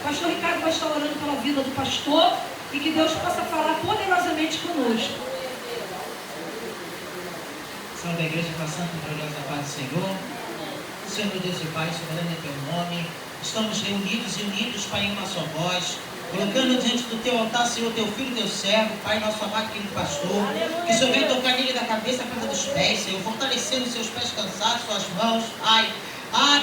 Pastor Ricardo vai estar orando pela vida do pastor e que Deus possa falar poderosamente conosco. Salve a igreja, passando por nós a paz do Senhor. O Senhor Deus e Pai, soberano é teu nome. Estamos reunidos e unidos, Pai, em uma só voz, colocando diante do teu altar, Senhor, teu filho, teu servo, Pai, nosso amado querido pastor, que o Senhor venha tocar nele da cabeça à planta dos pés, Senhor, fortalecendo seus pés cansados, suas mãos, Pai.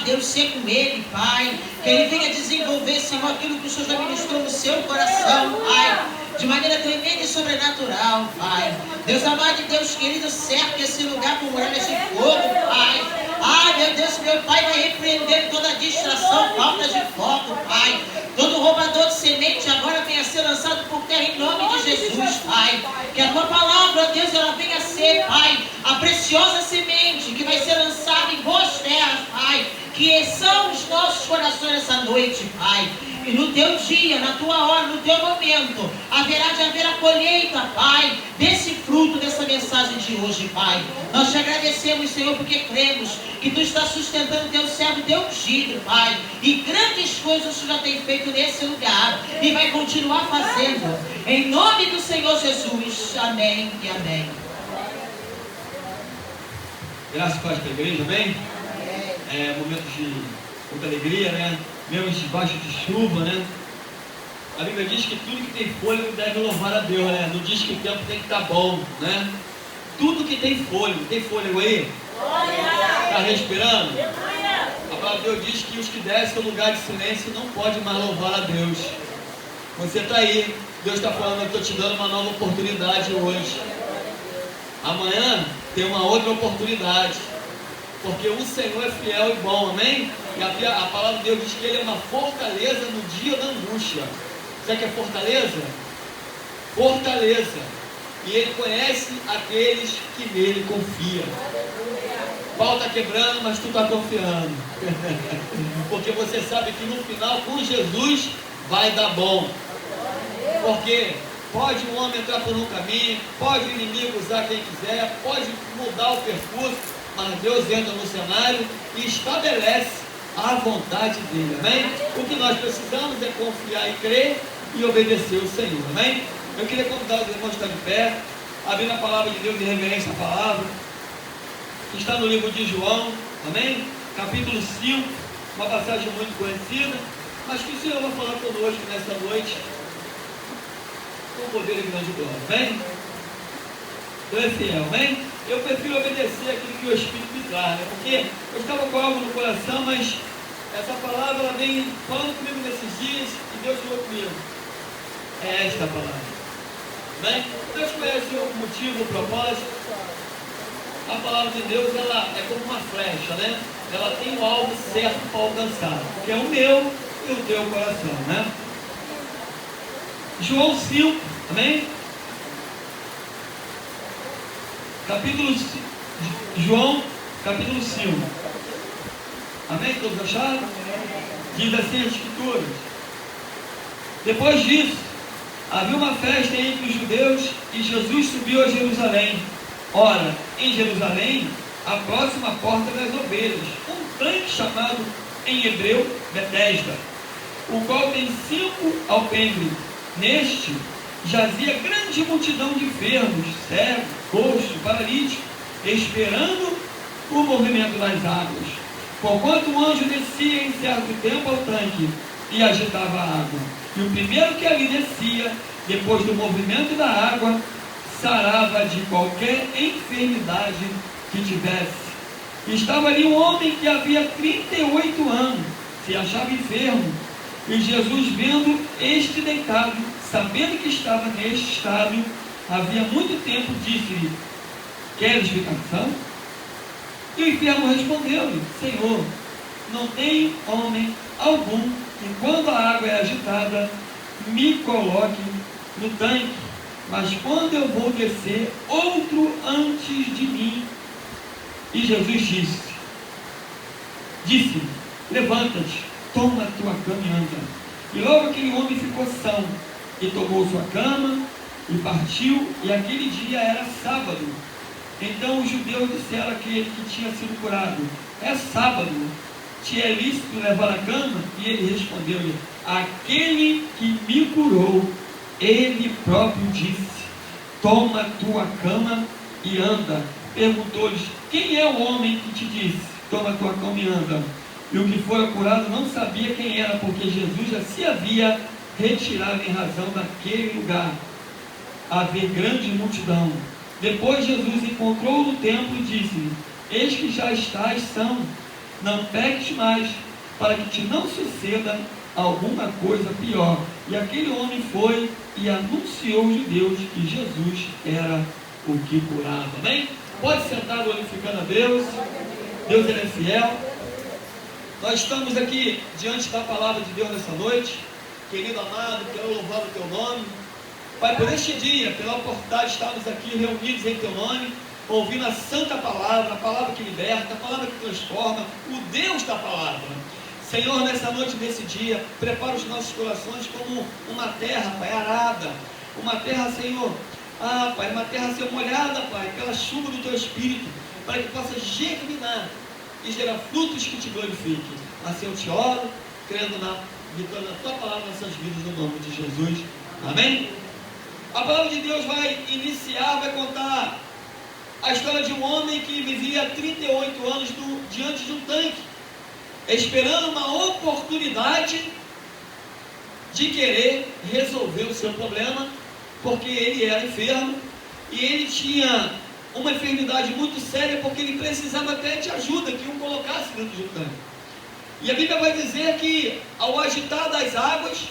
Deus, ser com ele, Pai, que ele venha desenvolver, Senhor, aquilo que o Senhor já ministrou no seu coração, Pai, de maneira tremenda e sobrenatural, Pai. Deus amado e Deus querido, cerque esse lugar com muralhas de fogo, Pai. Meu Deus, meu Pai, vai repreender toda distração, falta de foco, Pai. Todo roubador de semente agora venha ser lançado por terra em nome de Jesus, Pai. Que a tua palavra, ó Deus, ela venha ser, Pai, a preciosa semente que vai ser lançada em boas terras, Pai. Que são os nossos corações essa noite, Pai. E no teu dia, na tua hora, no teu momento, haverá de haver a colheita, Pai, desse fruto, dessa mensagem de hoje, Pai. Nós te agradecemos, Senhor, porque cremos que tu estás sustentando teu servo, teu ungido, Pai. E grandes coisas tu já tem feito nesse lugar e vai continuar fazendo. Em nome do Senhor Jesus. Amém e amém. Graças a Deus para a igreja, amém? Momentos de muita alegria, né? Mesmo debaixo de chuva, né? A Bíblia diz que tudo que tem fôlego deve louvar a Deus, né? Não diz que o tempo tem que estar bom, né? Tudo que tem fôlego aí? Está respirando? A palavra de Deus diz que os que descem ao lugar de silêncio não podem mais louvar a Deus. Você está aí, Deus está falando, eu estou te dando uma nova oportunidade hoje. Amanhã tem uma outra oportunidade. Porque o Senhor é fiel e bom, amém? E a palavra de Deus diz que Ele é uma fortaleza no dia da angústia. Sabe o que é fortaleza? Fortaleza. E Ele conhece aqueles que nele confiam. O pau está quebrando, mas tu está confiando. Porque você sabe que no final, com Jesus, vai dar bom. Porque pode um homem entrar por um caminho, pode o inimigo usar quem quiser, pode mudar o percurso, mas Deus entra no cenário e estabelece a vontade dele, amém? O que nós precisamos é confiar e crer e obedecer o Senhor, amém? Eu queria convidar os irmãos a estar de pé, abrindo a palavra de Deus em reverência à palavra, que está no livro de João, amém? Capítulo 5, uma passagem muito conhecida, mas que o Senhor vai falar conosco nesta noite, com o poder e grande glória, amém? Deus é fiel, amém? Eu prefiro obedecer aquilo que o Espírito me traz, né? Porque eu estava com algo no coração, mas essa palavra ela vem falando comigo nesses dias e Deus falou comigo. É esta palavra. Amém? Deus conhece o motivo, o propósito. A palavra de Deus ela é como uma flecha, né? Ela tem um alvo certo para alcançar, que é o meu e o teu coração, né? João 5, amém? João, capítulo 5. Amém? Todos acharam? Diz assim as Escrituras. Depois disso, havia uma festa entre os judeus e Jesus subiu a Jerusalém. Ora, em Jerusalém, a próxima porta das ovelhas, um tanque chamado em hebreu Betesda, o qual tem 5 alpendres. Neste jazia grande multidão de enfermos, cegos, coxos, paralíticos, esperando o movimento das águas. Porquanto um anjo descia em certo tempo ao tanque e agitava a água. E o primeiro que ali descia, depois do movimento da água, sarava de qualquer enfermidade que tivesse. E estava ali um homem que havia 38 anos, se achava enfermo. E Jesus, vendo este deitado, sabendo que estava neste estado, havia muito tempo, disse-lhe: queres ficar são? E o enfermo respondeu-lhe: Senhor, não tenho homem algum que, quando a água é agitada, me coloque no tanque, mas quando eu vou descer, outro antes de mim. E Jesus disse: levanta-te, toma a tua cama e anda. E logo aquele homem ficou são, e tomou sua cama, e partiu, e aquele dia era sábado. Então os judeus disseram àquele que tinha sido curado: é sábado, te é lícito levar a cama? E ele respondeu-lhe: aquele que me curou, ele próprio disse: toma tua cama e anda. Perguntou-lhes: quem é o homem que te disse: toma tua cama e anda? E o que fora curado não sabia quem era, porque Jesus já se havia retirado em razão daquele lugar, haver grande multidão. Depois Jesus encontrou-o no templo e disse-lhe: eis que já estás são, não peques mais, para que te não suceda alguma coisa pior. E aquele homem foi e anunciou aos judeus que Jesus era o que curava. Amém? Pode sentar glorificando a Deus. Deus, Ele é fiel. Nós estamos aqui diante da palavra de Deus nessa noite. Querido amado, quero louvar o teu nome. Pai, por este dia, pela oportunidade de estarmos aqui reunidos em teu nome, ouvindo a santa palavra, a palavra que liberta, a palavra que transforma, o Deus da palavra. Senhor, nessa noite, nesse dia, prepara os nossos corações como uma terra, Pai, arada. Uma terra, Senhor, Pai, uma terra, Senhor, molhada, Pai, pela chuva do teu Espírito, para que possa germinar e gerar frutos que te glorifiquem. Assim eu te oro, crendo na vitória da tua palavra nas nossas vidas, no nome de Jesus. Amém? A palavra de Deus vai iniciar, vai contar a história de um homem que vivia 38 anos diante de um tanque, esperando uma oportunidade de querer resolver o seu problema, porque ele era enfermo e ele tinha uma enfermidade muito séria, porque ele precisava até de ajuda, que o colocasse dentro de um tanque. E a Bíblia vai dizer que ao agitar das águas,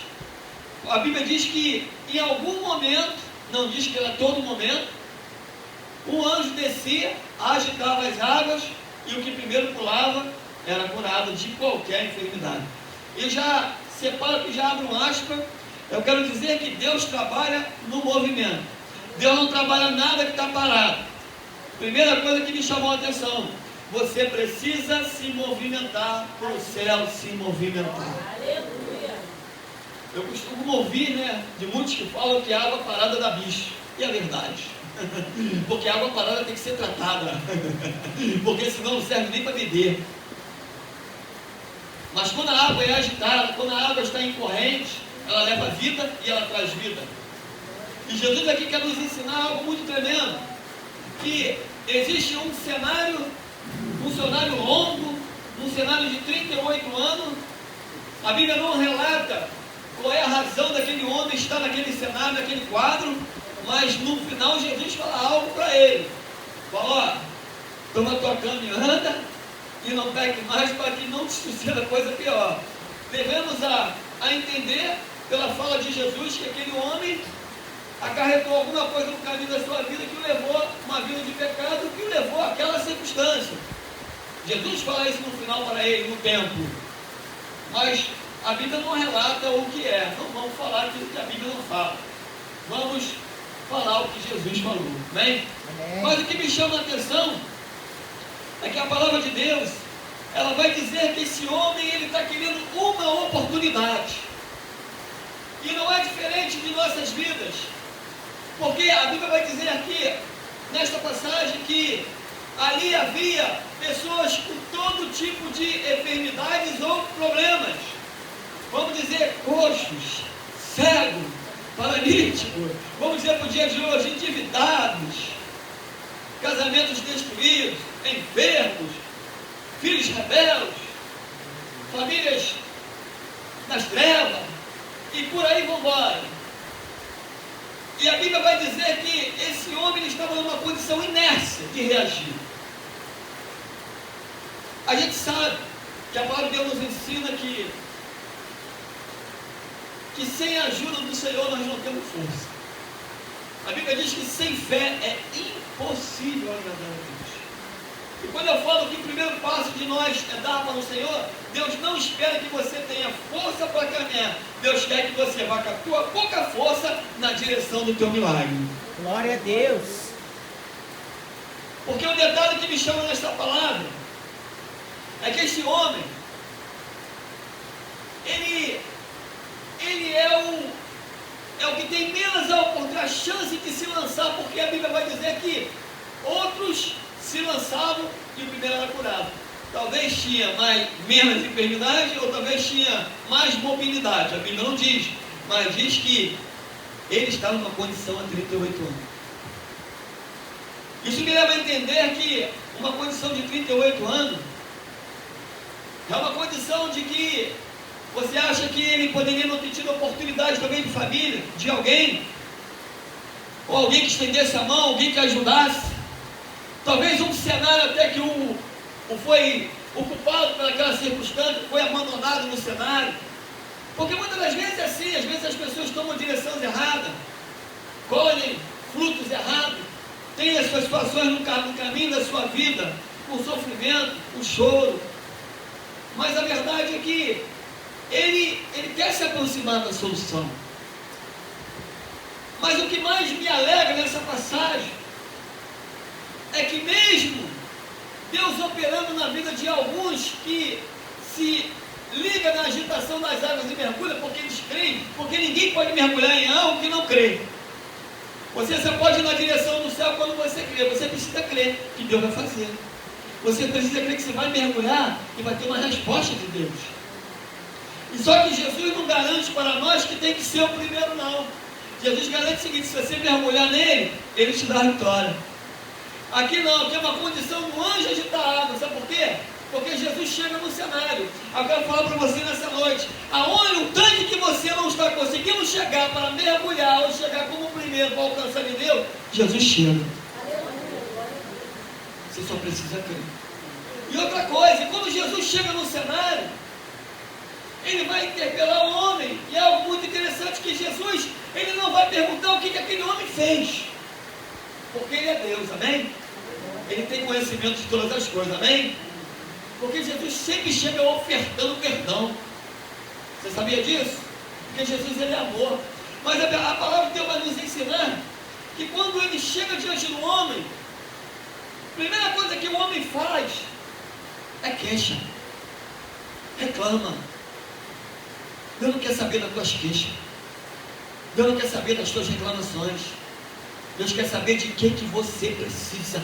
a Bíblia diz que em algum momento, não diz que era todo momento, um anjo descia, agitava as águas, e o que primeiro pulava era curado de qualquer enfermidade. E já separo que já abro um aspa. Eu quero dizer que Deus trabalha no movimento. Deus não trabalha nada que está parado. Primeira coisa que me chamou a atenção: você precisa se movimentar para o céu se movimentar. Aleluia. Eu costumo ouvir, de muitos que falam que a água parada dá bicho. E é verdade. Porque a água parada tem que ser tratada. Porque senão não serve nem para beber. Mas quando a água é agitada, quando a água está em corrente, ela leva vida e ela traz vida. E Jesus aqui quer nos ensinar algo muito tremendo. Que existe um cenário longo, um cenário de 38 anos. A Bíblia não relata qual é a razão daquele homem estar naquele cenário, naquele quadro, mas no final Jesus fala algo para ele. Fala: ó, toma tua cama e anda, e não peque mais, para que não te suceda coisa pior. Devemos a entender pela fala de Jesus que aquele homem acarretou alguma coisa no caminho da sua vida que o levou a uma vida de pecado, que o levou àquela circunstância. Jesus fala isso no final para ele, no tempo. Mas a Bíblia não relata o que é. Não vamos falar aquilo que a Bíblia não fala. Vamos falar o que Jesus falou. Amém? Amém. Mas o que me chama a atenção é que a palavra de Deus, ela vai dizer que esse homem, ele está querendo uma oportunidade. E não é diferente de nossas vidas. Porque a Bíblia vai dizer aqui, nesta passagem, que ali havia pessoas com todo tipo de enfermidades ou problemas. Vamos dizer, coxos, cego, paralítico, vamos dizer para o dia de hoje, endividados, casamentos destruídos, enfermos, filhos rebeldes, famílias nas trevas, e por aí vamos embora. E a Bíblia vai dizer que esse homem estava numa condição inércia de reagir. A gente sabe que a palavra de Deus nos ensina que sem a ajuda do Senhor nós não temos força. A Bíblia diz que sem fé é impossível agradar a Deus. E quando eu falo que o primeiro passo de nós é dar para o Senhor, Deus não espera que você tenha força para caminhar. Deus quer que você vá com a tua pouca força na direção do teu milagre. Glória a Deus. Porque o detalhe que me chama nesta palavra é que esse homem, ele é o que tem menos a chance de se lançar, porque a Bíblia vai dizer que outros se lançavam e o primeiro era curado. talvez tinha menos enfermidade, ou talvez tinha mais mobilidade. A Bíblia não diz, mas diz que ele estava numa condição há 38 anos. Isso me leva a entender que uma condição de 38 anos é uma condição de que você acha que ele poderia não ter tido oportunidade também de família, de alguém, ou alguém que estendesse a mão, alguém que ajudasse. Talvez um cenário até que o foi ocupado pelaquela circunstância, foi abandonado no cenário. Porque muitas das vezes é assim, às vezes as pessoas tomam direções erradas, colhem frutos errados, têm as suas situações no caminho da sua vida, com sofrimento, com choro. Mas a verdade é que ele quer se aproximar da solução. Mas o que mais me alegra nessa passagem é que mesmo Deus operando na vida de alguns que se liga na agitação das águas e mergulha porque eles creem, porque ninguém pode mergulhar em algo que não crê. Você só pode ir na direção do céu quando você crê. Você precisa crer que Deus vai fazer. Você precisa crer que você vai mergulhar e vai ter uma resposta de Deus. E só que Jesus não garante para nós que tem que ser o primeiro, não. Jesus garante o seguinte: se você mergulhar nele, ele te dá a vitória. Aqui não, aqui é uma condição do anjo agitar a água. Sabe por quê? Porque Jesus chega no cenário. Eu quero falar para você nessa noite: aonde o tanque que você não está conseguindo chegar para mergulhar, ou chegar como primeiro para alcançar de Deus, Jesus chega. Você só precisa crer. E outra coisa, quando Jesus chega no cenário, ele vai interpelar o homem. E é algo muito interessante que Jesus, ele não vai perguntar o que aquele homem fez, porque ele é Deus, amém? Ele tem conhecimento de todas as coisas, amém? Porque Jesus sempre chega ofertando perdão. Você sabia disso? Porque Jesus, ele é amor. Mas a palavra de Deus vai nos ensinar que quando ele chega diante do homem, a primeira coisa que o homem faz é queixa, reclama. Deus não quer saber das tuas queixas. Deus não quer saber das tuas reclamações. Deus quer saber de quem que você precisa.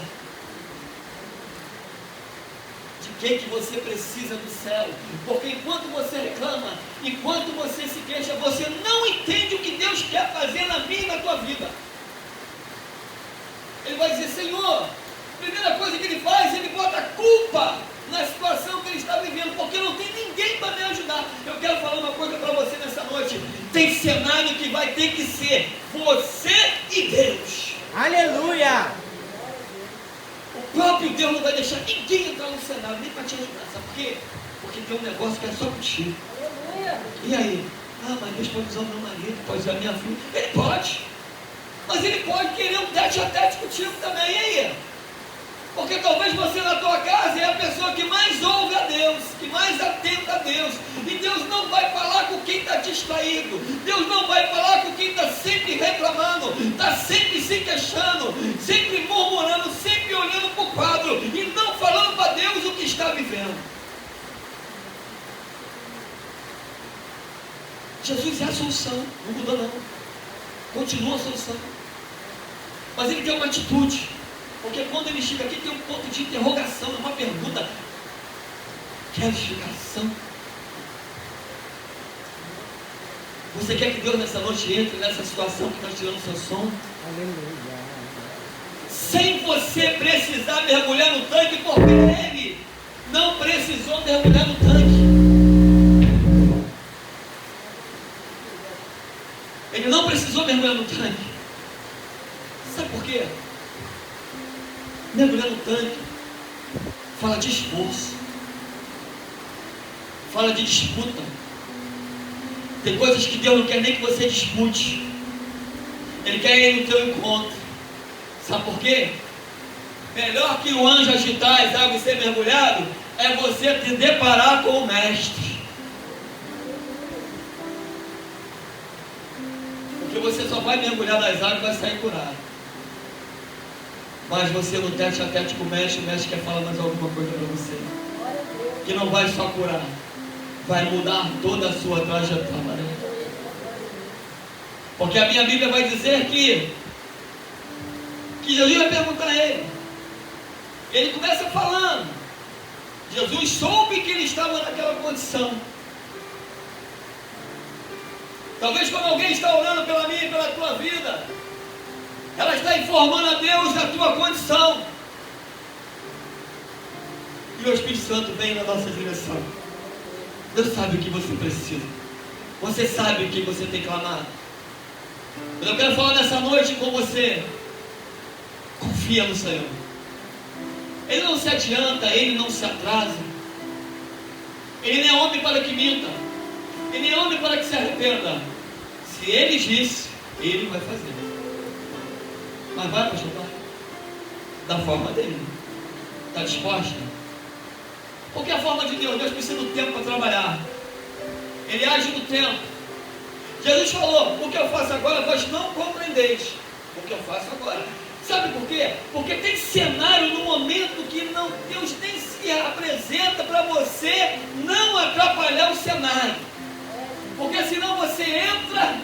Que você precisa do céu, porque enquanto você reclama, enquanto você se queixa, você não entende o que Deus quer fazer na minha e na tua vida. Ele vai dizer: Senhor, a primeira coisa que ele faz, ele bota a culpa na situação que ele está vivendo, porque não tem ninguém para me ajudar. Eu quero falar uma coisa para você nessa noite: tem cenário que vai ter que ser você e Deus. Aleluia! O próprio Deus não vai deixar ninguém entrar no cenário, nem para te ajudar. Sabe por quê? Porque tem um negócio que é só contigo. Aleluia. E aí? Ah, mas Deus pode usar o meu marido, pode usar a minha filha. Ele pode. Mas ele pode querer um tete a tete contigo também. E aí? Porque talvez você na tua casa é a pessoa que mais ouve a Deus, que mais atenta a Deus. E Deus não vai falar com quem está distraído. Deus não vai falar com quem está sempre reclamando, está sempre se queixando, sempre murmurando, sempre olhando para o quadro e não falando para Deus o que está vivendo. Jesus é a solução, não mudou não. Continua a solução. Mas ele tem uma atitude. Porque quando ele chega aqui tem um ponto de interrogação, uma pergunta. Quer explicação? Você quer que Deus nessa noite entre nessa situação que está tirando o seu sono? Aleluia. Sem você precisar mergulhar no tanque, porque ele não precisou mergulhar no tanque. Ele não precisou mergulhar no tanque. Sabe por quê? Mergulhar no tanque fala de esforço, fala de disputa. Tem coisas que Deus não quer nem que você dispute. Ele quer ir no teu encontro. Sabe por quê? Melhor que o anjo agitar as águas e ser mergulhado é você te deparar com o mestre. Porque você só vai mergulhar nas águas e vai sair curado. Mas você no tete a tete com o mestre quer falar mais alguma coisa para você. Que não vai só curar, vai mudar toda a sua trajetória. Porque a minha Bíblia vai dizer que Jesus vai perguntar a ele. Ele começa falando. Jesus soube que ele estava naquela condição. Talvez quando alguém está orando pela minha e pela tua vida, ela está informando a Deus da tua condição. E o Espírito Santo vem na nossa direção. Deus sabe o que você precisa. Você sabe o que você tem clamado. Mas eu quero falar nessa noite com você. Confia no Senhor. Ele não se adianta, Ele não se atrasa. Ele não é homem para que minta. Ele é homem para que se arrependa. Se Ele disse, Ele vai fazer. Mas vai, pastor, vai. Da forma dele. Está disposta? Porque a forma de Deus precisa do tempo para trabalhar. Ele age no tempo. Jesus falou, o que eu faço agora, vós não compreendeis. O que eu faço agora. Sabe por quê? Porque tem cenário no momento que não, Deus nem se apresenta para você não atrapalhar o cenário. Porque senão você entra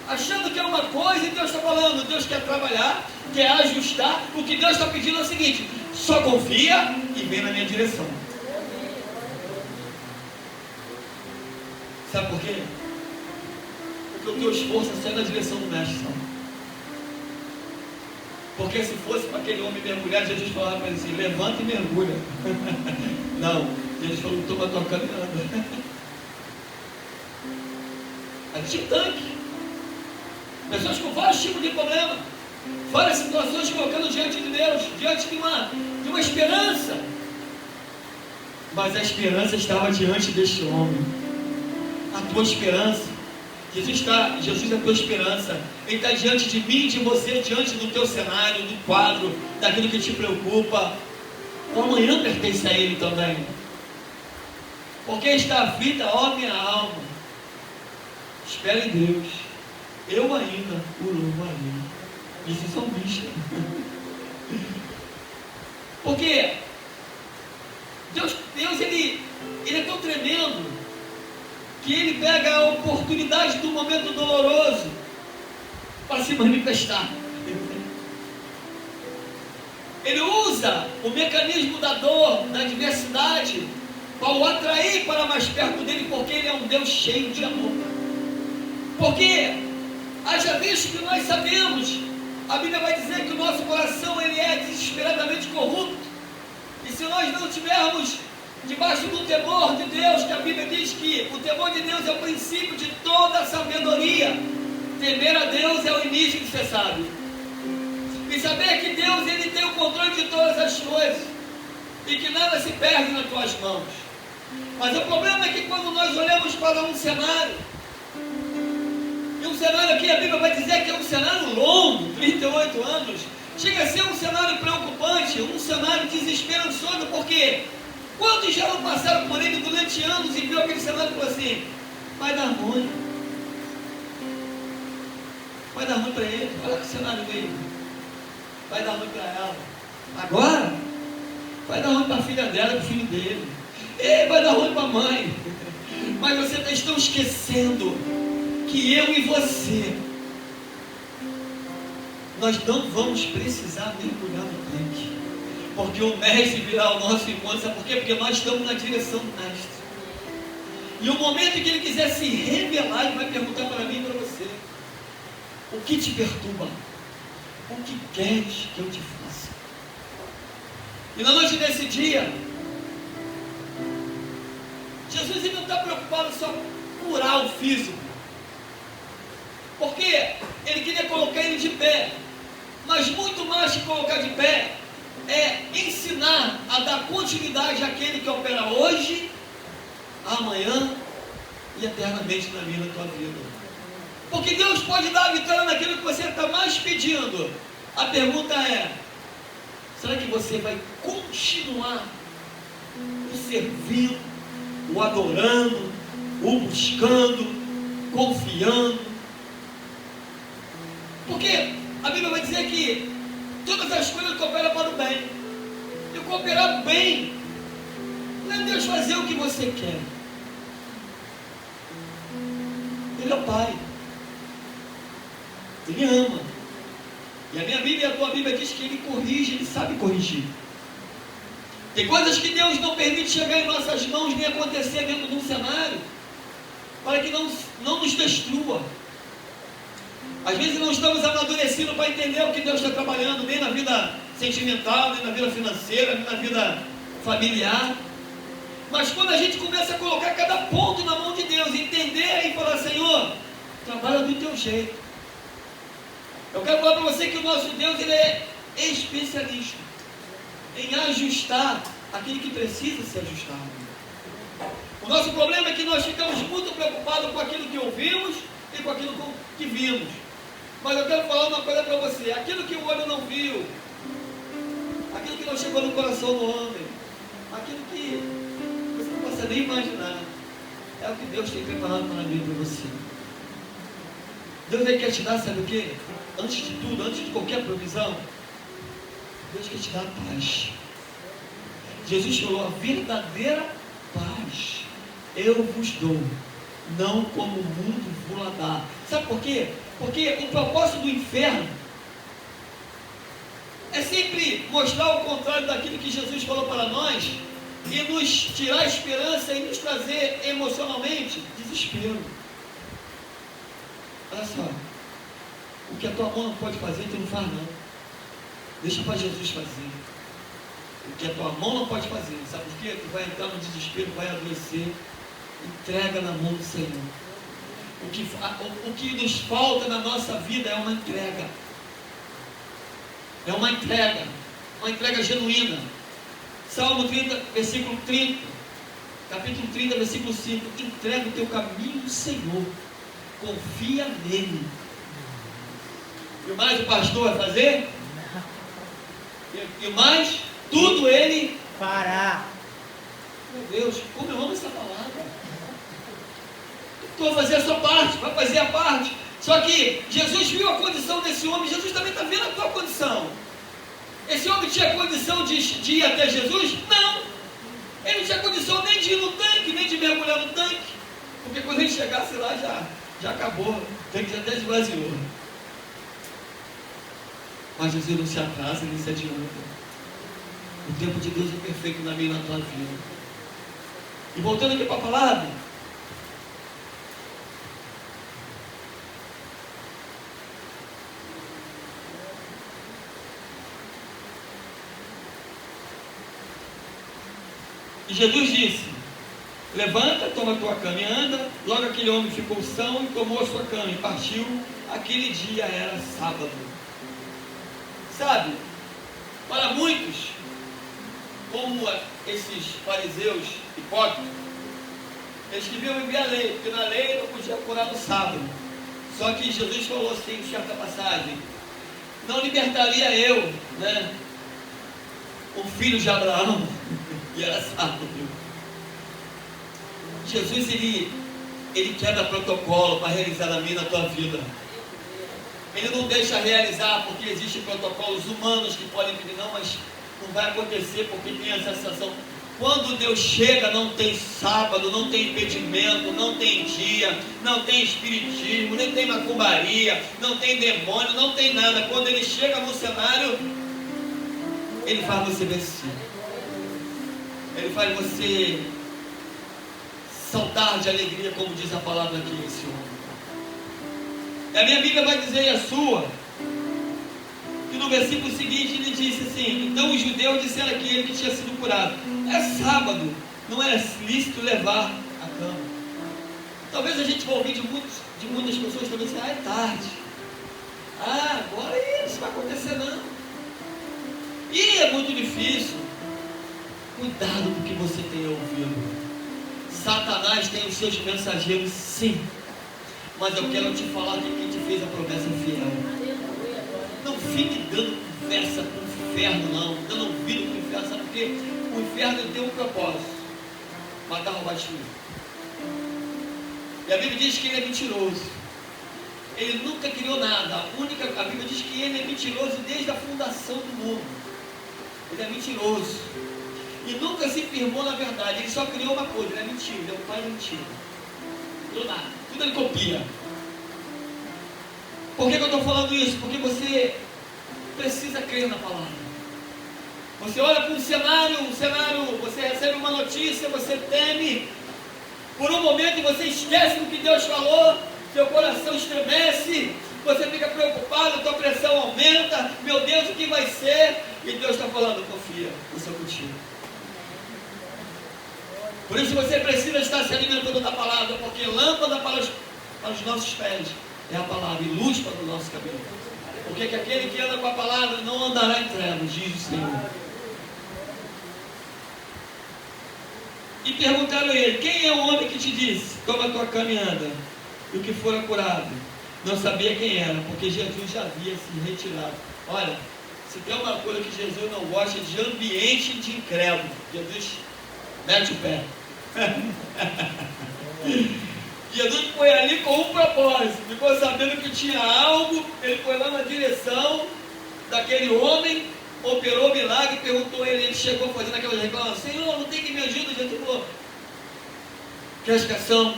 achando que é uma coisa e Deus está falando. Deus quer trabalhar, quer ajustar. O que Deus está pedindo é o seguinte: só confia e vem na minha direção. Sabe por quê? Porque o teu esforço é sair na direção do mestre, sabe? Porque se fosse para aquele homem mergulhar, Jesus falava para ele assim: levanta e mergulha. Não, Jesus falou: toma tua cama e anda. Aí tinha tanque. Pessoas com vários tipos de problema, várias situações colocando diante de Deus, diante de uma esperança. Mas a esperança estava diante deste homem. A tua esperança, Jesus é a tua esperança. Ele está diante de mim e de você, diante do teu cenário, do quadro, daquilo que te preocupa. O amanhã pertence a Ele também. Porque está aflita, ó minha alma, espera em Deus, eu ainda o louvarei. Isso é salmista. Porque Deus ele é tão tremendo que Ele pega a oportunidade do momento doloroso para se manifestar. Ele usa o mecanismo da dor, da adversidade, para o atrair para mais perto dele, porque Ele é um Deus cheio de amor. Porque, haja visto que nós sabemos, a Bíblia vai dizer que o nosso coração ele é desesperadamente corrupto. E se nós não tivermos debaixo do temor de Deus, que a Bíblia diz que o temor de Deus é o princípio de toda a sabedoria. Temer a Deus é o início de ser sábio. E saber que Deus ele tem o controle de todas as coisas e que nada se perde nas tuas mãos. Mas o problema é que quando nós olhamos para um cenário, e um cenário aqui a Bíblia vai dizer que é um cenário longo, 38 anos, chega a ser um cenário preocupante, um cenário desesperançoso, porque quantos já não passaram por ele durante anos e viu aquele cenário e falou assim: vai dar ruim. Vai dar ruim para ele. Olha que cenário dele. Vai dar ruim para ela. Agora, vai dar ruim para a filha dela, para o filho dele. E vai dar ruim para a mãe. Mas vocês estão esquecendo que eu e você, nós não vamos precisar mergulhar no tanque. Porque o mestre virá ao nosso encontro. Sabe por quê? Porque nós estamos na direção do mestre. E o momento em que ele quiser se revelar, ele vai perguntar para mim e para você: o que te perturba? O que queres que eu te faça? E na noite desse dia, Jesus ele não está preocupado só com curar o físico. Porque ele queria colocar ele de pé. Mas muito mais que colocar de pé, é ensinar a dar continuidade àquele que opera hoje, amanhã e eternamente na minha e na tua vida. Porque Deus pode dar a vitória naquilo que você está mais pedindo. A pergunta é: será que você vai continuar o servindo, o adorando, o buscando, confiando? Porque a Bíblia vai dizer que todas as coisas cooperam para o bem. E cooperar bem não é Deus fazer o que você quer. Ele é o Pai. Ele ama. E a minha Bíblia e a tua Bíblia diz que Ele corrige, Ele sabe corrigir. Tem coisas que Deus não permite chegar em nossas mãos nem acontecer dentro de um cenário, para que não nos destrua. Às vezes não estamos amadurecidos para entender o que Deus está trabalhando, nem na vida sentimental, nem na vida financeira, nem na vida familiar. Mas quando a gente começa a colocar cada ponto na mão de Deus, entender e falar: Senhor, trabalha do teu jeito. Eu quero falar para você que o nosso Deus, ele é especialista em ajustar aquilo que precisa ser ajustado. O nosso problema é que nós ficamos muito preocupados com aquilo que ouvimos e com aquilo que vimos. Mas eu quero falar uma coisa para você: aquilo que o olho não viu, aquilo que não chegou no coração do homem, aquilo que você não pode nem imaginar, é o que Deus tem preparado para mim e para você. Deus ele quer te dar, sabe o quê? Antes de tudo, antes de qualquer provisão, Deus quer te dar paz. Jesus falou: a verdadeira paz eu vos dou, não como o mundo vos dá. Sabe por quê? Porque o propósito do inferno é sempre mostrar o contrário daquilo que Jesus falou para nós e nos tirar a esperança e nos trazer emocionalmente desespero. Olha só, o que a tua mão não pode fazer, tu não faz não. Deixa para Jesus fazer. O que a tua mão não pode fazer, sabe por quê? Tu vai entrar no desespero, vai adoecer. Entrega na mão do Senhor. O que nos falta na nossa vida é uma entrega. É uma entrega genuína. Salmo 30, versículo 30, capítulo 30, versículo 5. Entrega o teu caminho ao Senhor, confia nele. E o mais o pastor vai fazer? E o mais, tudo ele fará. Meu Deus, como eu amo essa palavra. Tu vai fazer a sua parte, vai fazer a parte. Só que Jesus viu a condição desse homem, Jesus também está vendo a tua condição. Esse homem tinha condição de ir até Jesus? Não. Ele não tinha condição nem de ir no tanque, nem de mergulhar no tanque. Porque quando ele chegasse lá, já acabou. O tanque já até esvaziou. Mas Jesus não se atrasa, nem se adianta. O tempo de Deus é perfeito na minha e na tua vida. E voltando aqui para a palavra, e Jesus disse: levanta, toma a tua cama e anda. Logo aquele homem ficou são e tomou a sua cama e partiu. Aquele dia era sábado. Sabe, para muitos, como esses fariseus hipócritas, eles queriam viver a lei, porque na lei não podia curar no sábado. Só que Jesus falou assim em certa passagem: não libertaria eu, né, o filho de Abraão, e era sábado. Jesus, ele quebra protocolo para realizar a minha e na tua vida. Ele não deixa realizar porque existem protocolos humanos que podem pedir, não, mas não vai acontecer porque tem essa sensação. Quando Deus chega, não tem sábado, não tem impedimento, não tem dia, não tem espiritismo, nem tem macumbaria, não tem demônio, não tem nada. Quando ele chega no cenário, ele faz você vencer. Ele faz você saltar de alegria, como diz a palavra aqui, esse homem. E a minha Bíblia vai dizer, e a sua, que no versículo seguinte ele disse assim: então os judeus disseram que ele tinha sido curado. É sábado, não era lícito levar a cama. Talvez a gente vai ouvir de muitas pessoas também assim: é tarde. Agora isso vai acontecer não. E é muito difícil. Cuidado com o que você tem ouvido. Satanás tem os seus mensageiros, sim. Mas eu quero te falar que quem te fez a promessa é fiel. Não fique dando conversa com o inferno, não. Dando ouvido com o inferno, sabe por quê? O inferno tem um propósito: matar, roubar, destruir. E a Bíblia diz que ele é mentiroso. Ele nunca criou nada. A Bíblia diz que ele é mentiroso desde a fundação do mundo. Ele é mentiroso. E nunca se firmou na verdade. Ele só criou uma coisa: ele é mentira. Ele é o pai da mentira. Não nada. Tudo ele copia. Por que eu estou falando isso? Porque você precisa crer na palavra. Você olha para um cenário, você recebe uma notícia, você teme. Por um momento você esquece do que Deus falou, seu coração estremece, você fica preocupado, tua pressão aumenta, meu Deus, o que vai ser? E Deus está falando, confia, eu sou contigo. Por isso você precisa estar se alimentando da palavra, porque lâmpada para os nossos pés é a palavra, e luz para o nosso caminho. Porque que aquele que anda com a palavra não andará em trevas, diz o Senhor. E perguntaram a ele, quem é o homem que te disse, toma a tua cama e anda? E o que fora curado? Não sabia quem era, porque Jesus já havia se retirado. Olha, se tem uma coisa que Jesus não gosta é de ambiente de incrédulo. Jesus mete o pé. Jesus foi ali com um propósito, ficou sabendo que tinha algo, ele foi lá na direção daquele homem, operou o milagre, perguntou a ele chegou fazendo aquela reclamação, Senhor, não tem que me ajuda, Jesus falou, quer explicação?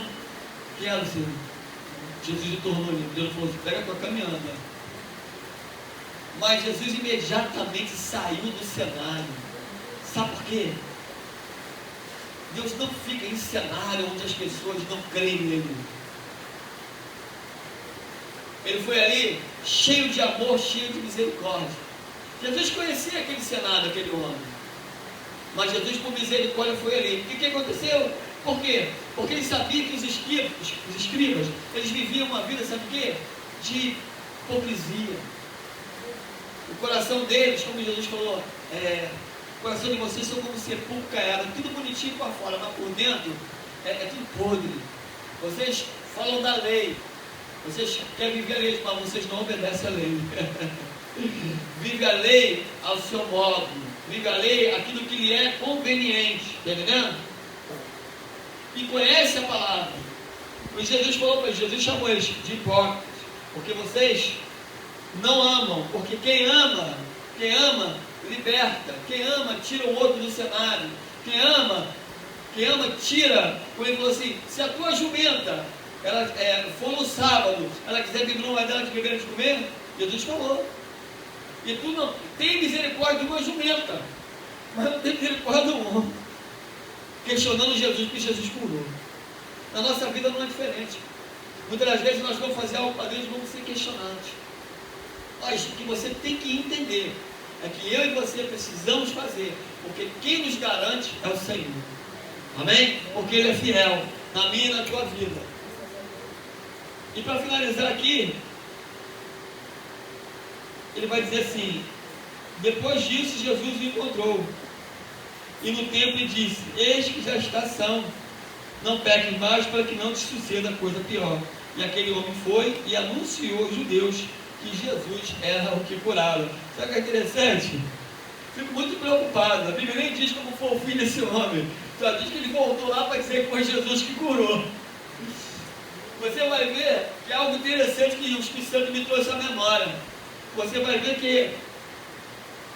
Quero, Senhor. Jesus lhe tornou livre, Deus falou, pega a tua caminhada. Mas Jesus imediatamente saiu do cenário, sabe por quê? Deus não fica em cenário onde as pessoas não creem nele. Ele foi ali cheio de amor, cheio de misericórdia. Jesus conhecia aquele cenário, aquele homem. Mas Jesus, por misericórdia, foi ali. E o que aconteceu? Por quê? Porque ele sabia que os escribas, eles viviam uma vida, sabe o quê? De hipocrisia. O coração deles, como Jesus falou, o coração de vocês são como sepulcro caiado, tudo bonitinho para fora, mas por dentro é tudo podre. Vocês falam da lei, vocês querem viver a lei, mas vocês não obedecem a lei. Vive a lei ao seu modo, vive a lei aquilo que lhe é conveniente, está entendendo? E conhece a palavra. Pois Jesus falou para eles, Jesus chamou eles de hipócritas, porque vocês não amam, porque quem ama liberta, quem ama tira o outro do cenário, quem ama tira, como ele falou assim, se a tua jumenta ela for no sábado, ela quiser beber, não vai dela de beber de comer, Jesus falou, e tu não tem misericórdia de uma jumenta, mas não tem misericórdia do homem, questionando Jesus, que Jesus curou. Na nossa vida não é diferente. Muitas das vezes nós vamos fazer algo para Deus e vamos ser questionados. Mas o que você tem que entender é que eu e você precisamos fazer, porque quem nos garante é o Senhor. Amém? Porque Ele é fiel na minha e na tua vida. E para finalizar aqui, ele vai dizer assim, depois disso Jesus o encontrou e no templo lhe disse, eis que já está são, não peques mais para que não te suceda coisa pior. E aquele homem foi e anunciou aos judeus que Jesus era o que curava. Sabe o que é interessante? Fico muito preocupado. A Bíblia nem diz como foi o fim desse homem, só diz que ele voltou lá para dizer que foi Jesus que curou. Você vai ver que é algo interessante que o Espírito Santo me trouxe à memória. Você vai ver que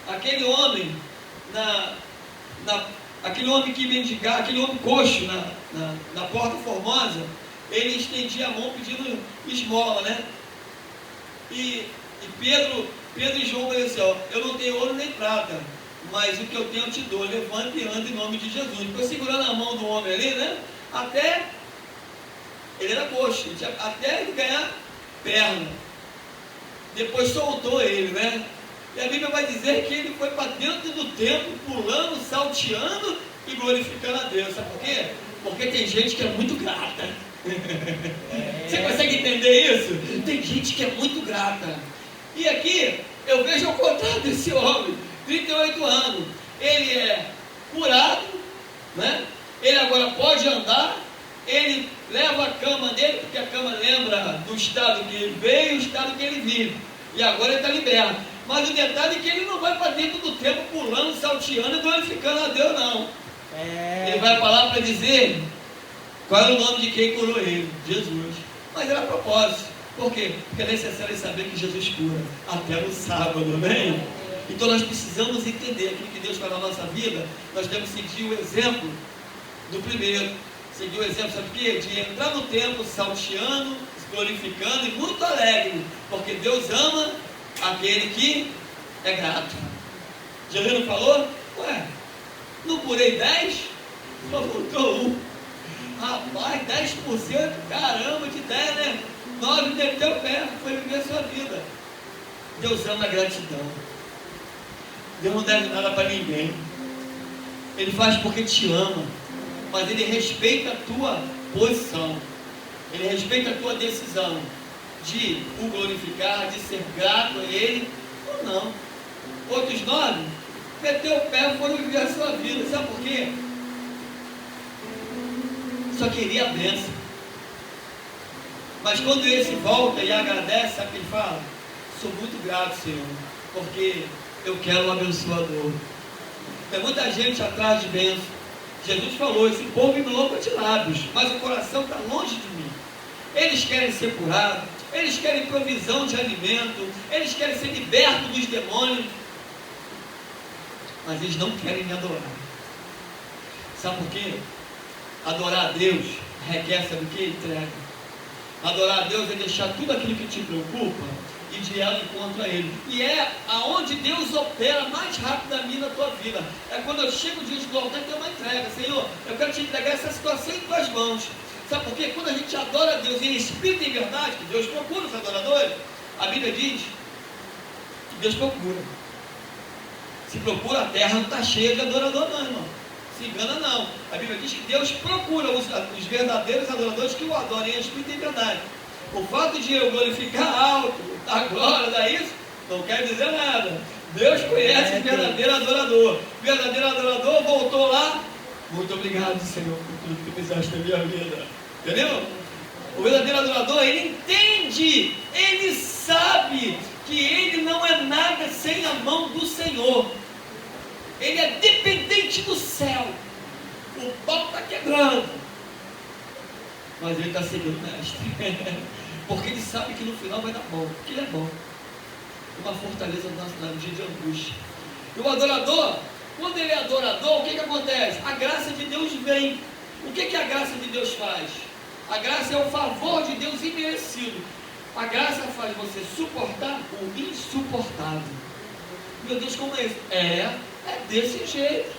aquele homem aquele homem que mendigava, aquele homem coxo na Porta Formosa, ele estendia a mão pedindo esmola, né? E Pedro e João vai dizer, ó, eu não tenho ouro nem prata, mas o que eu tenho eu te dou, levanta e anda em nome de Jesus. Ficou segurando a mão do homem ali, né? Até ele era coxo, até ele ganhar perna. Depois soltou ele, né? E a Bíblia vai dizer que ele foi para dentro do templo, pulando, salteando e glorificando a Deus. Sabe por quê? Porque tem gente que é muito grata. Você consegue entender isso? Tem gente que é muito grata. E aqui eu vejo o contrário desse homem, 38 anos. Ele é curado, né? Ele agora pode andar. Ele leva a cama dele, porque a cama lembra do estado que ele veio e o estado que ele vive. E agora ele está liberto. Mas o detalhe é que ele não vai para dentro do templo pulando, salteando e glorificando a Deus, não. Ele vai para lá para dizer qual era o nome de quem curou ele, Jesus. Mas era a propósito. Por quê? Porque é necessário saber que Jesus cura até no sábado, amém? Então nós precisamos entender aquilo que Deus faz na nossa vida. Nós temos que seguir o exemplo do primeiro. Seguir o exemplo, sabe o quê? De entrar no templo salteando, glorificando e muito alegre. Porque Deus ama aquele que é grato. Jesus não falou? Ué, não curei 10? Só faltou 1. Rapaz, 10%, caramba, de 10, né? 9 meteu o pé, foi viver a sua vida. Deus ama a gratidão. Deus não deve nada para ninguém. Ele faz porque te ama, mas Ele respeita a tua posição. Ele respeita a tua decisão de o glorificar, de ser grato a Ele ou não. Outros 9 meteu o pé e foram viver a sua vida. Sabe por quê? Só queria a bênção. Mas quando esse volta e agradece, sabe o que ele fala? Sou muito grato, Senhor, porque eu quero um abençoador. Tem muita gente atrás de bênção. Jesus falou, esse povo me louva de lábios, mas o coração está longe de mim. Eles querem ser curados, eles querem provisão de alimento, eles querem ser libertos dos demônios, mas eles não querem me adorar. Sabe por quê? Adorar a Deus requer, sabe o que? Entrega. Adorar a Deus é deixar tudo aquilo que te preocupa e de ela contra Ele. E é aonde Deus opera mais rapidamente na tua vida. É quando eu chego diante do altar e tenho uma entrega. Senhor, eu quero te entregar essa situação em tuas mãos. Sabe por quê? Quando a gente adora a Deus em espírito e em verdade, que Deus procura os adoradores, a Bíblia diz que Deus procura. Se procura, a terra não está cheia de adorador não, irmão. Se engana não. A Bíblia diz que Deus procura os verdadeiros adoradores que o adorem em espírito e em verdade. O fato de eu glorificar alto, dar glória, dar isso, não quer dizer nada. Deus conhece o verdadeiro adorador. O verdadeiro adorador voltou lá. Muito obrigado, Senhor, por tudo que fizeste na minha vida. Entendeu? O verdadeiro adorador, ele entende, ele sabe que ele não é nada sem a mão do Senhor. Ele é dependente do céu. O pau está quebrando, mas ele está seguindo o mestre. Porque ele sabe que no final vai dar bom. Porque ele é bom. Uma fortaleza no dia de angústia. E o adorador, quando ele é adorador, o que acontece? A graça de Deus vem. O que a graça de Deus faz? A graça é o favor de Deus imerecido. A graça faz você suportar o insuportável. Meu Deus, como é isso? É desse jeito.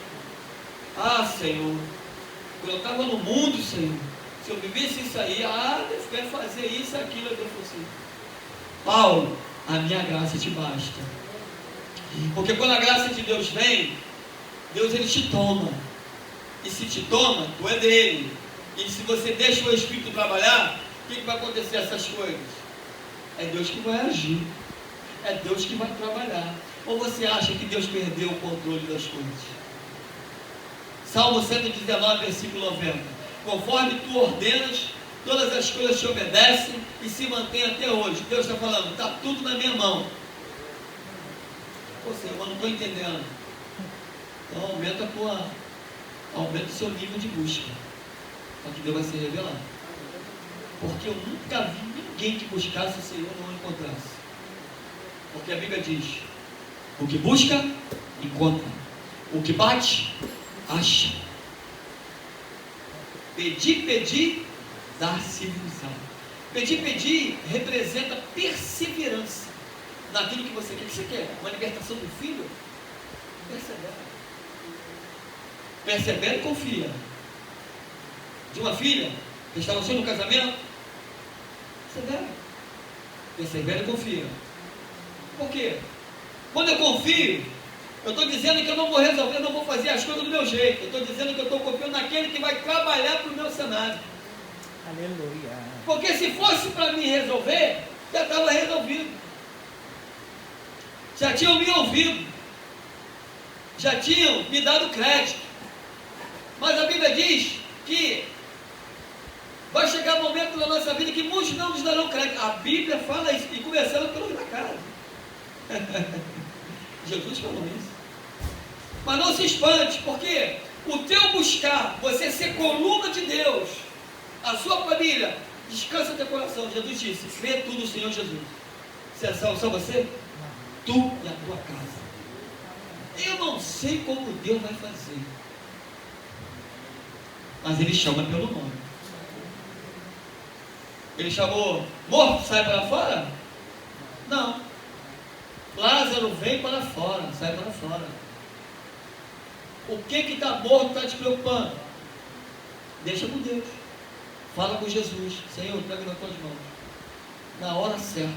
Ah, Senhor, quando eu estava no mundo, Senhor, se eu vivesse isso aí, Deus quer fazer isso, aquilo, eu fosse. Paulo, a minha graça te basta. Porque quando a graça de Deus vem, Deus ele te toma. E se te toma, tu é dele. E se você deixa o Espírito trabalhar, o que vai acontecer essas coisas? É Deus que vai agir. É Deus que vai trabalhar. Ou você acha que Deus perdeu o controle das coisas? Salmo 119, versículo 90. Conforme tu ordenas, todas as coisas te obedecem e se mantêm até hoje. Deus está falando, está tudo na minha mão. Pô, Senhor, eu não estou entendendo. Então aumenta o seu nível de busca, para que Deus vai se revelar. Porque eu nunca vi ninguém que buscasse o Senhor e não o encontrasse. Porque a Bíblia diz, o que busca, encontra. O que bate, acha. Pedir, dar-se-vos-á. Pedir representa perseverança naquilo que você quer. O que você quer? Uma libertação do filho? Persevera e confia. De uma filha que está no seu casamento, persevera e confia. Por quê? Quando eu confio, eu estou dizendo que eu não vou resolver, eu não vou fazer as coisas do meu jeito. Eu estou dizendo que eu estou confiando naquele que vai trabalhar para o meu cenário. Aleluia. Porque se fosse para mim resolver, já estava resolvido. Já tinham me ouvido. Já tinham me dado crédito. Mas a Bíblia diz que vai chegar um momento na nossa vida que muitos não nos darão crédito. A Bíblia fala isso, e começando pelo da casa. Jesus falou isso. Mas não se espante, porque o teu buscar, você ser coluna de Deus, a sua família, descansa teu coração. Jesus disse, crê tu no Senhor Jesus. Se é salvo só você, tu e a tua casa. Eu não sei como Deus vai fazer, mas Ele chama pelo nome. Ele chamou, morto, sai para fora? Não. Lázaro vem para fora, sai para fora. O que está morto está te preocupando? Deixa com Deus. Fala com Jesus. Senhor, pega nas tuas mãos. Na hora certa,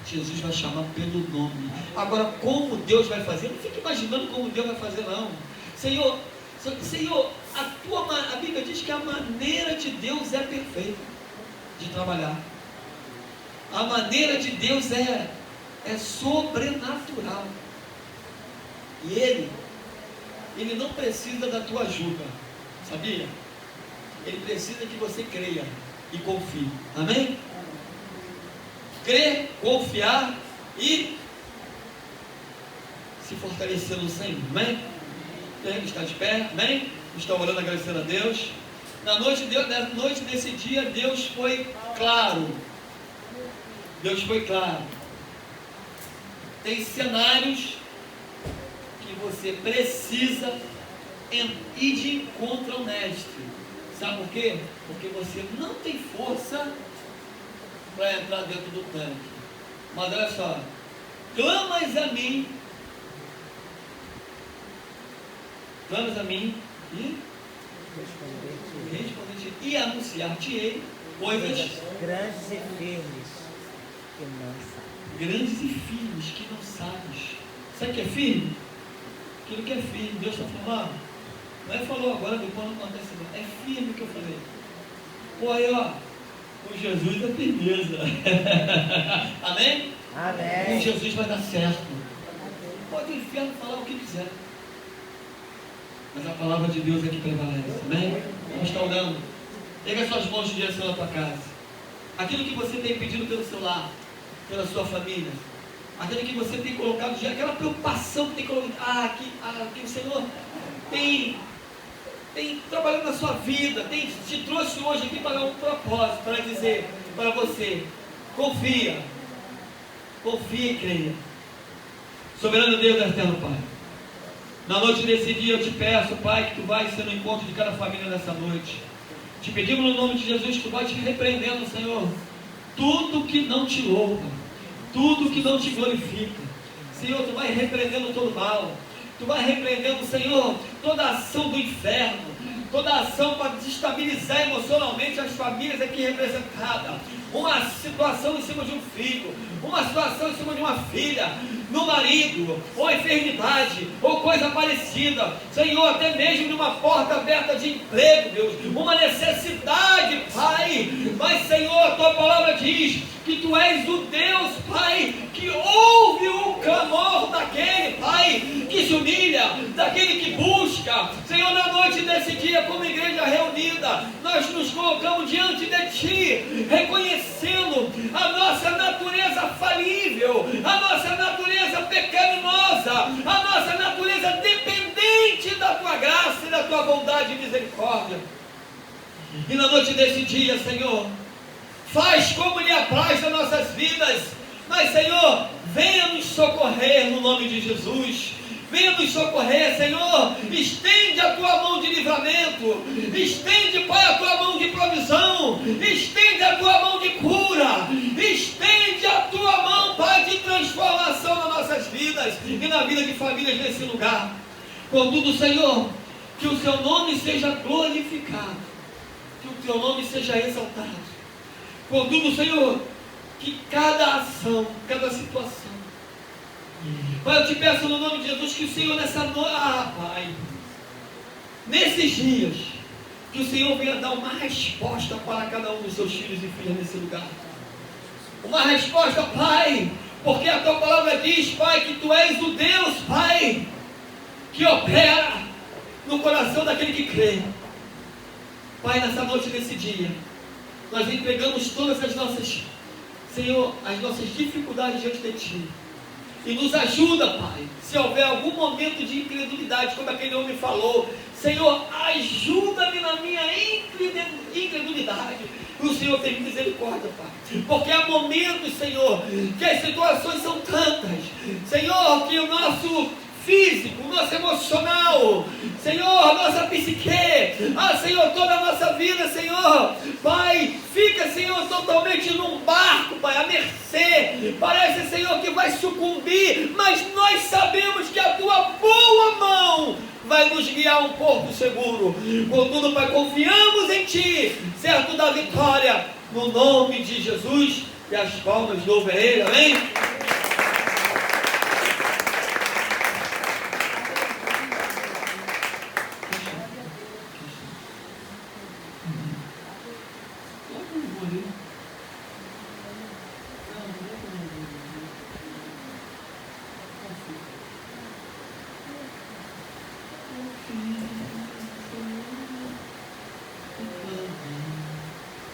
Jesus vai chamar pelo nome. Agora, como Deus vai fazer? Não fique imaginando como Deus vai fazer, não. Senhor, a Bíblia diz que a maneira de Deus é perfeita de trabalhar. A maneira de Deus é sobrenatural. E Ele não precisa da tua ajuda, sabia? Ele precisa que você creia e confie. Amém? Crer, confiar e se fortalecer no Senhor. Amém? Está de pé, amém? Está orando, agradecendo a Deus. Na noite desse dia, Deus foi claro. Deus foi claro. Tem cenários que você precisa ir de encontro ao mestre. Sabe por quê? Porque você não tem força para entrar dentro do tanque. Mas olha só, clamas a mim e responder-te e anunciar-te-ei coisas grandes e firmes que não sabes. Grandes e firmes que não sabes. Sabe o que é firme? Aquilo que é firme. Deus está falando, não é falou agora, depois não acontece não. É firme o que eu falei. Pô, aí ó, com Jesus é firmeza. Amém? Amém. Com Jesus vai dar certo. Pode o inferno falar o que quiser, mas a palavra de Deus é que prevalece. Amém? Vamos estar orando. Pega suas mãos de direção à tua casa. Aquilo que você tem pedido pelo seu lar, pela sua família, aquilo que você tem colocado já, aquela preocupação que tem colocado, que o Senhor tem trabalhado na sua vida, te trouxe hoje aqui para um propósito, para dizer para você: confia e creia. Soberano Deus, eterno Pai, na noite desse dia eu te peço, Pai, que tu vais ser no encontro de cada família nessa noite. Te pedimos no nome de Jesus que tu vais te repreendendo, Senhor, tudo que não te louva, tudo que não te glorifica. Senhor, tu vai repreendendo todo mal, tu vai repreendendo, Senhor, toda ação do inferno, toda ação para desestabilizar emocionalmente as famílias aqui representadas. Uma situação em cima de um filho, uma situação em cima de uma filha, no marido, ou enfermidade, ou coisa parecida, Senhor, até mesmo de uma porta aberta de emprego, Deus, uma necessidade, Pai. Mas, Senhor, a tua palavra diz que tu és o Deus, Pai, que ouve o clamor daquele, Pai, que se humilha, daquele que busca. Senhor, na noite desse dia, como igreja reunida, nós nos colocamos diante de Ti, reconhecendo a nossa natureza falível, a nossa natureza pecaminosa, a nossa natureza dependente da Tua graça e da Tua bondade e misericórdia. E na noite desse dia, Senhor, faz como lhe apraz nas nossas vidas, mas, Senhor, venha nos socorrer no nome de Jesus. Venha nos socorrer, Senhor. Estende a tua mão de livramento, estende, Pai, a tua mão de provisão, estende a tua mão de cura, estende a tua mão, Pai, de transformação nas nossas vidas e na vida de famílias nesse lugar. Contudo, Senhor, que o seu nome seja glorificado, que o teu nome seja exaltado. Contudo, Senhor, que cada ação, cada situação, Pai, eu te peço no nome de Jesus que o Senhor nessa noite, Pai, nesses dias, que o Senhor venha dar uma resposta para cada um dos seus filhos e filhas nesse lugar. Uma resposta, Pai, porque a tua palavra diz, Pai, que tu és o Deus, Pai, que opera no coração daquele que crê. Pai, nessa noite, nesse dia, nós entregamos todas as nossas, Senhor, as nossas dificuldades diante de Ti. E nos ajuda, Pai, se houver algum momento de incredulidade, como aquele homem falou, Senhor, ajuda-me na minha incredulidade. E o Senhor tem misericórdia, Pai, porque há momentos, Senhor, que as situações são tantas, Senhor, que o nosso físico, o nosso emocional, Senhor, nossa psique, Senhor, toda a nossa vida, Senhor, Pai, fica, Senhor, totalmente num barco, Pai, à mercê. Parece, Senhor, que vai sucumbir, mas nós sabemos que a tua boa mão vai nos guiar a um porto seguro. Contudo, Pai, confiamos em Ti, certo da vitória, no nome de Jesus, e as palmas louvem a Ele, amém?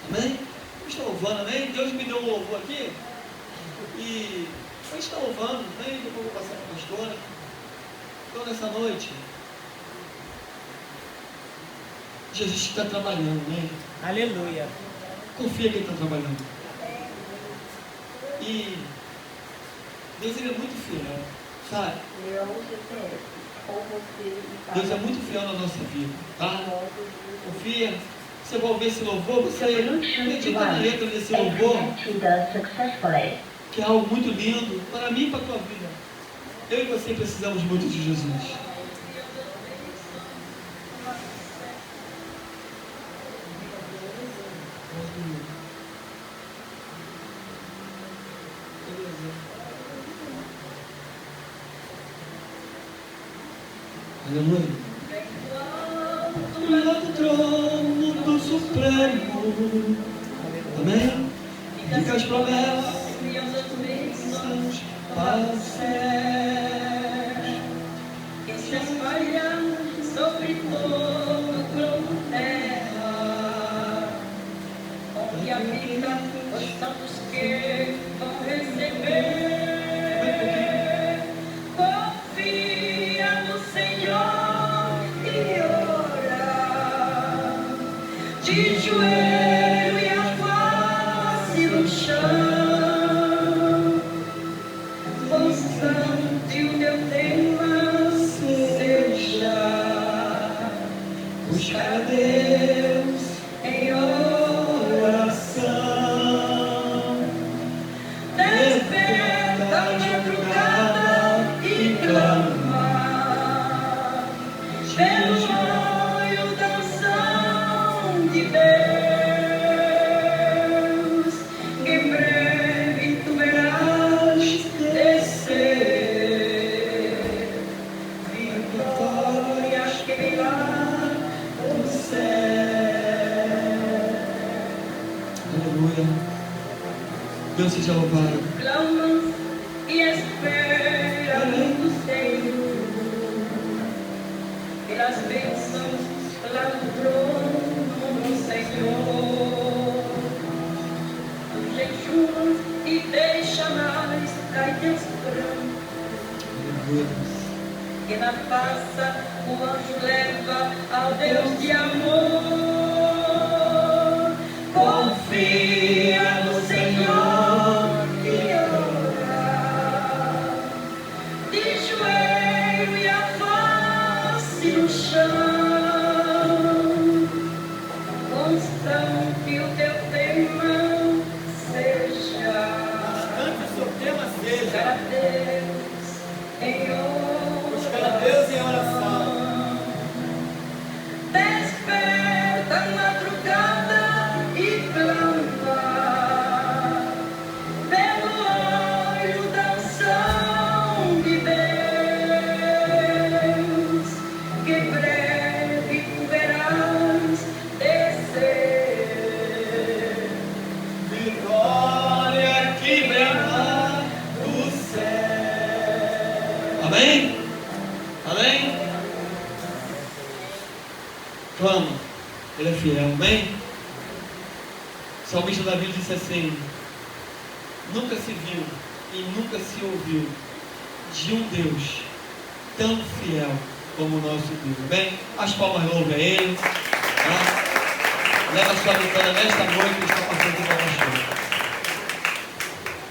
Amém? Estou louvando, amém? Deus me deu um louvor aqui. E a gente está louvando, amém? Depois eu vou passar para a pastora. Então, nessa noite, Jesus está trabalhando, amém? Aleluia. Confia que Ele está trabalhando. E Deus, Ele é muito fiel, sabe? Deus é muito fiel na nossa vida, tá? Confia. Você vai ouvir esse louvor, você acredita na letra desse louvor, que é algo muito lindo para mim e para a tua vida. Eu e você precisamos muito de Jesus. Aleluia. Lá do trono do Supremo, amém? E que as promessas passem, que se espalham sobre todo o globo terra, onde habita os santos que vão receber. Confia no Senhor e ora, de joelho e a face no chão. Constante o teu tema seja buscar a Deus em oração. Desperta a madrugada e clama pelo olho da unção de Deus, que em breve tu verás descer vitórias que virá do céu. aleluia. Deus seja louvado. Clamam e esperam do Senhor pelas bênçãos lá do trono do Senhor. Jejum e deixa mais cair teus brancos, Aleluia. que na faça o anjo leva ao Deus de amor. Confia no Senhor e ora, de joelho e a face no chão. Constante o teu tema seja, Cante o seu tema buscar a Deus em oração. buscar a Deus em oração. Desperta a madrugada e clama pelo olho da unção de Deus, que em breve tu verás descer Vitória que virá do céu. Amém? Amém? Clama, Ele é fiel, amém? O salmista Davi disse assim: nunca se viu e nunca se ouviu de um Deus tão fiel como o nosso Deus, amém? As palmas louvem a Ele, tá? Leva a sua vitória nesta noite que está passando pela nossa vida.